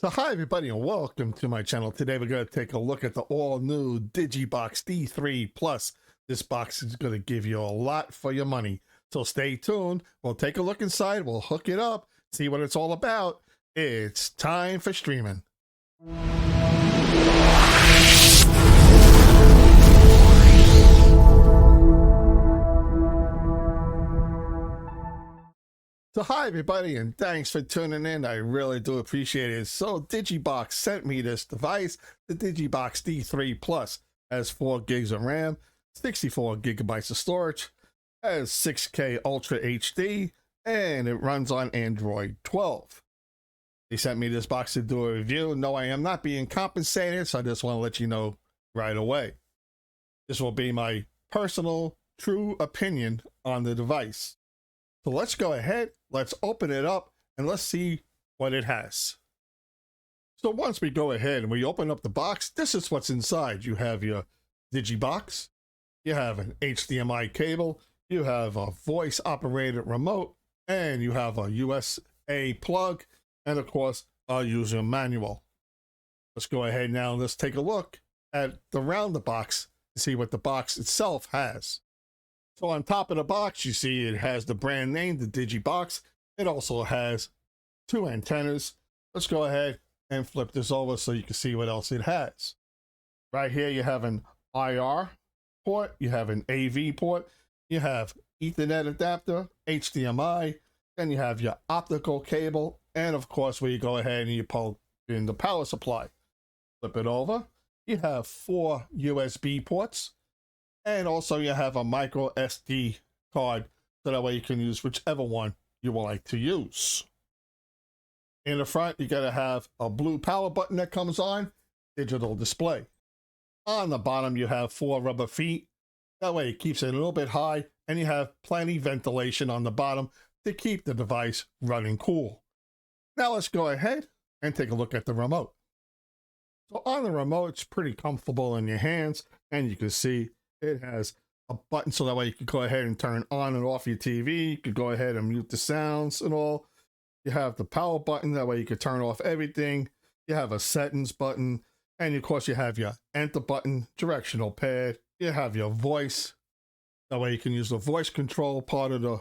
So hi everybody and welcome to my channel. Today we're going to take a look at the all-new DIGIBox D3 Plus. This box is going to give you a lot for your money. So stay tuned. We'll take a look inside. We'll hook it up, see what it's all about. It's time for streaming. So hi everybody and thanks for tuning in. I really do appreciate it. So DIGIBox sent me this device, the DIGIBox D3 Plus. Has 4 gigs of RAM, 64 gigabytes of storage, has 6K Ultra HD, and it runs on Android 12. They sent me this box to do a review. No, I am not being compensated, so I just want to let you know right away. This will be my personal, true opinion on the device. So let's go ahead, let's open it up, and let's see what it has. So once we go ahead and we open up the box, this is what's inside. You have your DIGIBox, you have an HDMI cable, you have a voice-operated remote, and you have a USB plug, and of course, a user manual. Let's go ahead now and let's take a look at around the box to see what the box itself has. So on top of the box, you see it has the brand name, the DIGIBox. It also has 2 antennas. Let's go ahead and flip this over so you can see what else it has. Right here, you have an IR port, you have an AV port, you have Ethernet adapter, HDMI, then you have your optical cable, and of course, where you go ahead and you plug in the power supply. Flip it over. You have 4 USB ports. And also you have a micro SD card, so that way you can use whichever one you would like to use. In the front, you gotta have a blue power button that comes on, digital display. On the bottom, you have 4 rubber feet. That way it keeps it a little bit high, and you have plenty ventilation on the bottom to keep the device running cool. Now let's go ahead and take a look at the remote. So on the remote, it's pretty comfortable in your hands, and you can see it has a button so that way you can go ahead and turn on and off your TV. You could go ahead and mute the sounds and all. You have the power button, that way you could turn off everything. You have a settings button, and of course you have your enter button, directional pad. You have your voice, that way you can use the voice control part of the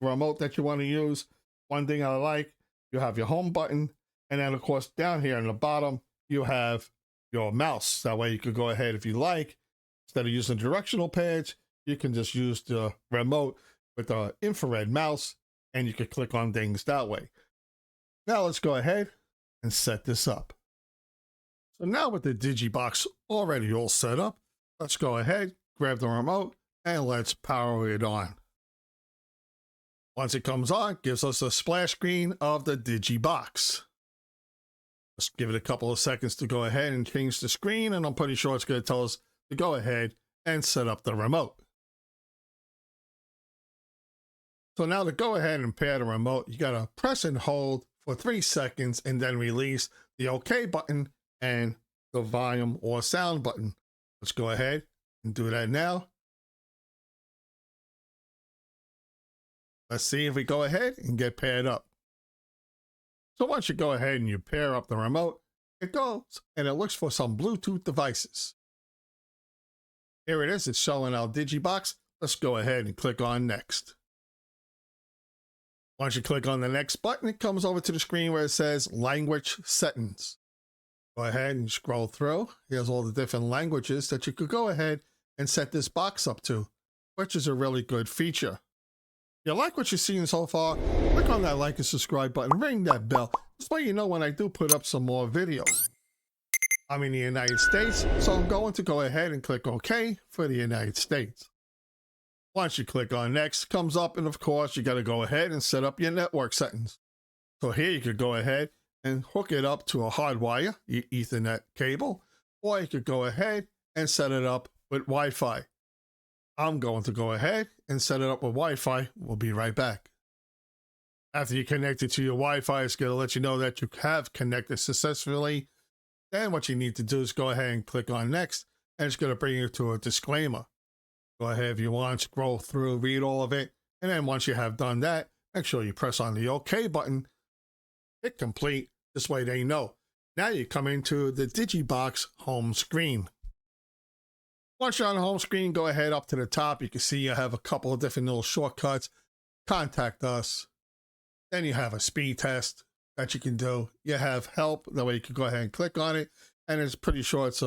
remote that you want to use. One thing I like, you have your home button, and then of course down here in the bottom you have your mouse. That way you could go ahead, if you like, instead of using directional pads, you can just use the remote with the infrared mouse, and you can click on things that way. Now let's go ahead and set this up. So now with the DIGIBox already all set up, let's go ahead, grab the remote, and let's power it on. Once it comes on, it gives us a splash screen of the DIGIBox. Let's give it a couple of seconds to go ahead and change the screen, and I'm pretty sure it's going to tell us to go ahead and set up the remote. So now to go ahead and pair the remote, you gotta press and hold for 3 seconds and then release the OK button and the volume or sound button. Let's go ahead and do that now. Let's see if we go ahead and get paired up. So once you go ahead and you pair up the remote, it goes and it looks for some Bluetooth devices. Here it is, it's showing our DIGIBox. Let's go ahead and click on next. Once you click on the next button, it comes over to the screen where it says language settings. Go ahead and scroll through. Here's all the different languages that you could go ahead and set this box up to, which is a really good feature. If you like what you're seeing so far, click on that like and subscribe button, ring that bell. This way you know when I do put up some more videos. I'm in the United States, so I'm going to go ahead and click OK for the United States. Once you click on next, it comes up, and of course you got to go ahead and set up your network settings. So here you could go ahead and hook it up to a hardwire, your Ethernet cable, or you could go ahead and set it up with Wi-Fi. I'm going to go ahead and set it up with Wi-Fi. We'll be right back. After you connect it to your Wi-Fi, it's going to let you know that you have connected successfully. Then what you need to do is go ahead and click on next, and it's going to bring you to a disclaimer. Go ahead if you want, scroll through, read all of it, and then once you have done that, make sure you press on the OK button, hit complete. This way they know Now you come into the DIGIBox home screen. Once you're on the home screen, go ahead up to the top. You can see you have a couple of different little shortcuts. Contact us. Then you have a speed test that you can do. You have help. That way you can go ahead and click on it. And it's pretty sure it's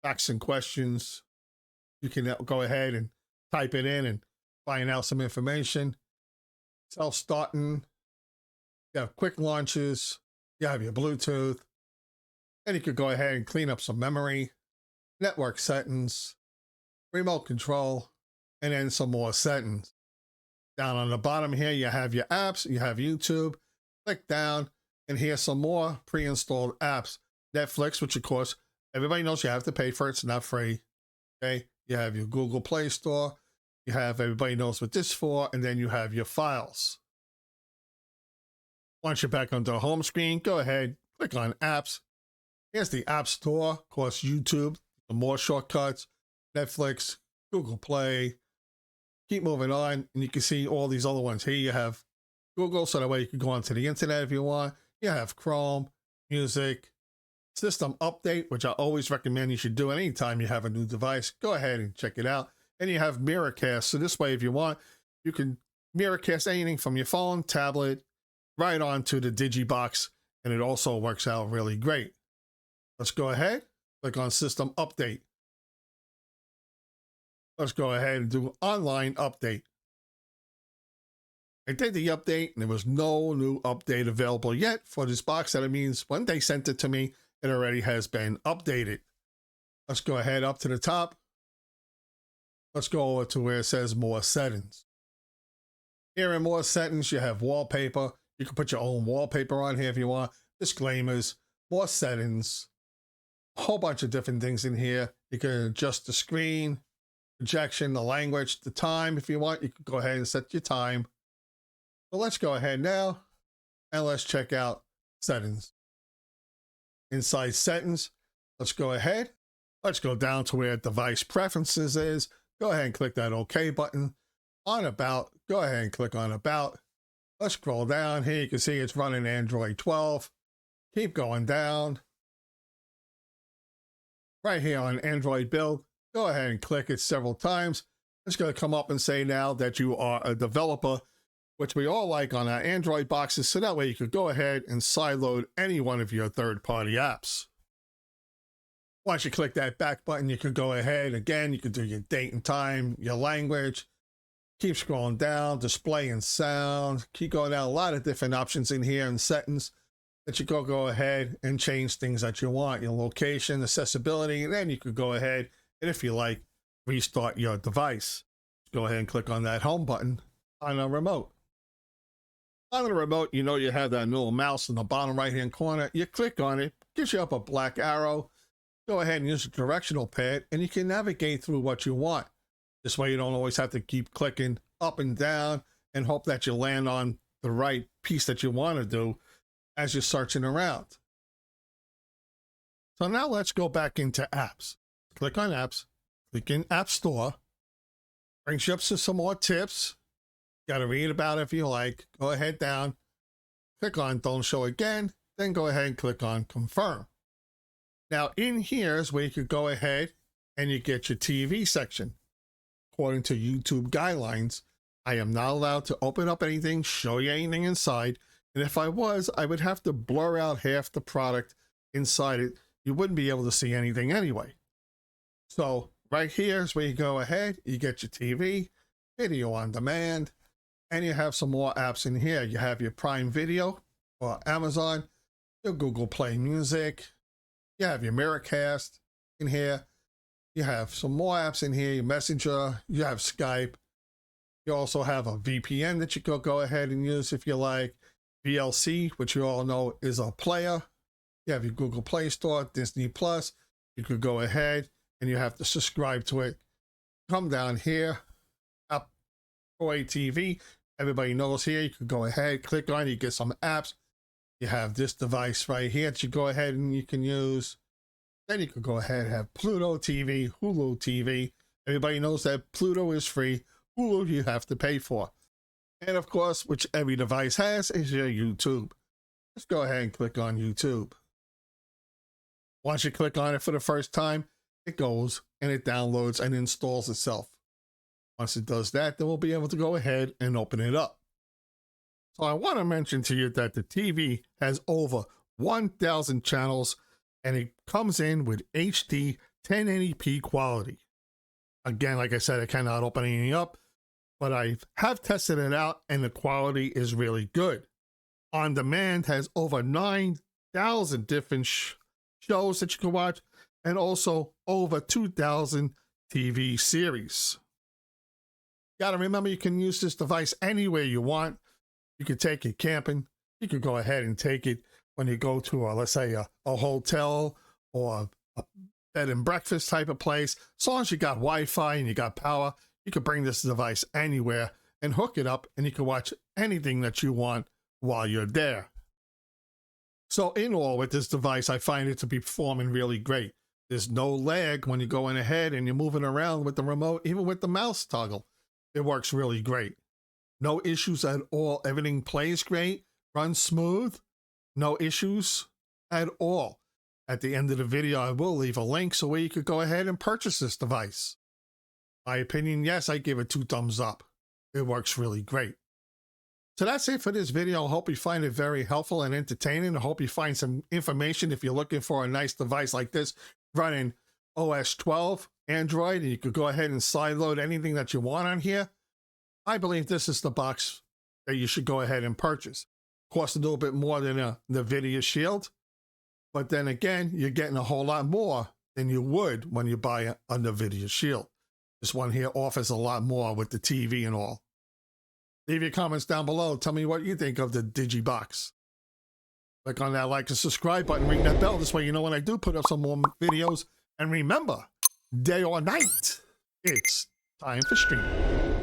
facts and questions. You can go ahead and type it in and find out some information. Self-starting. You have quick launches. You have your Bluetooth. Then you could go ahead and clean up some memory, network settings, remote control, and then some more settings. Down on the bottom here, you have your apps, you have YouTube. Click down, and here's some more pre-installed apps. Netflix, which of course, everybody knows you have to pay for it. It's not free. Okay. You have your Google Play Store. You have, everybody knows what this is for, and then you have your files. Once you're back on the home screen, go ahead, click on apps. Here's the App Store, of course, YouTube, some more shortcuts, Netflix, Google Play. Keep moving on, and you can see all these other ones. Here you have Google, so that way you can go onto the internet if you want. You have Chrome, music, system update, which I always recommend you should do anytime you have a new device. Go ahead and check it out. And you have Mirrorcast, so this way, if you want, you can Mirrorcast anything from your phone, tablet, right onto the DIGIBox, and it also works out really great. Let's go ahead, click on System Update. Let's go ahead and do Online Update. I did the update, and there was no new update available yet for this box. That means when they sent it to me, it already has been updated. Let's go ahead up to the top. Let's go over to where it says More Settings. Here in More Settings, you have wallpaper. You can put your own wallpaper on here if you want. Disclaimers, more settings, a whole bunch of different things in here. You can adjust the screen, projection, the language, the time. If you want, you can go ahead and set your time. So let's go ahead now and let's check out settings. Inside settings, let's go ahead. Let's go down to where device preferences is. Go ahead and click that OK button. On About, go ahead and click on About. Let's scroll down here. You can see it's running Android 12. Keep going down. Right here on Android build, go ahead and click it several times. It's going to come up and say now that you are a developer, which we all like on our Android boxes. So that way you could go ahead and sideload any one of your third-party apps. Once you click that back button, you can go ahead. Again, you can do your date and time, your language. Keep scrolling down, display and sound. Keep going down, a lot of different options in here and settings that you go ahead and change things that you want. Your location, accessibility, and then you could go ahead and, if you like, restart your device. Go ahead and click on that home button on a remote. On the remote, you know you have that little mouse in the bottom right-hand corner. You click on it, gives you up a black arrow. Go ahead and use the directional pad, and you can navigate through what you want. This way you don't always have to keep clicking up and down and hope that you land on the right piece that you want to do as you're searching around. So now let's go back into apps. Click on apps, click in App Store. Brings you up to some more tips. Got to read about it if you like. Go ahead down, click on Don't Show Again, then go ahead and click on Confirm. Now in here is where you could go ahead and you get your TV section. According to YouTube guidelines, I am not allowed to open up anything, show you anything inside. And if I was, I would have to blur out half the product inside it. You wouldn't be able to see anything anyway. So right here is where you go ahead, you get your TV, video on demand, and you have some more apps in here. You have your Prime Video or Amazon, your Google Play Music, you have your Mirrorcast in here. You have some more apps in here, your Messenger, you have Skype. You also have a VPN that you could go ahead and use if you like. VLC, which you all know is a player. You have your Google Play Store, Disney Plus. You could go ahead and you have to subscribe to it. Come down here, up for TV. Everybody knows here, you could go ahead, click on it, you get some apps. You have this device right here that you go ahead and you can use. Then you could go ahead and have Pluto TV, Hulu TV. Everybody knows that Pluto is free. Hulu you have to pay for. And of course, which every device has, is your YouTube. Let's go ahead and click on YouTube. Once you click on it for the first time, it goes and it downloads and installs itself. Once it does that, then we'll be able to go ahead and open it up. So I want to mention to you that the TV has over 1,000 channels and it comes in with HD 1080p quality. Again, like I said, I cannot open anything up, but I have tested it out and the quality is really good. On Demand has over 9,000 different shows that you can watch and also over 2,000 TV series. You gotta remember, you can use this device anywhere you want. You could take it camping. You could go ahead and take it when you go to, let's say, a hotel or a bed and breakfast type of place. As long as you got Wi-Fi and you got power, you could bring this device anywhere and hook it up, and you can watch anything that you want while you're there. So in all, with this device, I find it to be performing really great. There's no lag when you're going ahead and you're moving around with the remote, even with the mouse toggle. It works really great. No issues at all. Everything plays great, runs smooth, no issues at all. At the end of the video, I will leave a link so where you could go ahead and purchase this device. My opinion, yes, I give it 2 thumbs up. It works really great. So that's it for this video. I hope you find it very helpful and entertaining. I hope you find some information if you're looking for a nice device like this running OS 12 Android, and you could go ahead and sideload anything that you want on here. I believe this is the box that you should go ahead and purchase. Costs a little bit more than the Nvidia Shield, but then again, you're getting a whole lot more than you would when you buy a Nvidia Shield. This one here offers a lot more with the TV and all. Leave your comments down below. Tell me what you think of the DIGIBox. Click on that like and subscribe button, ring that bell. This way you know when I do put up some more videos. And remember, day or night, it's time for streaming.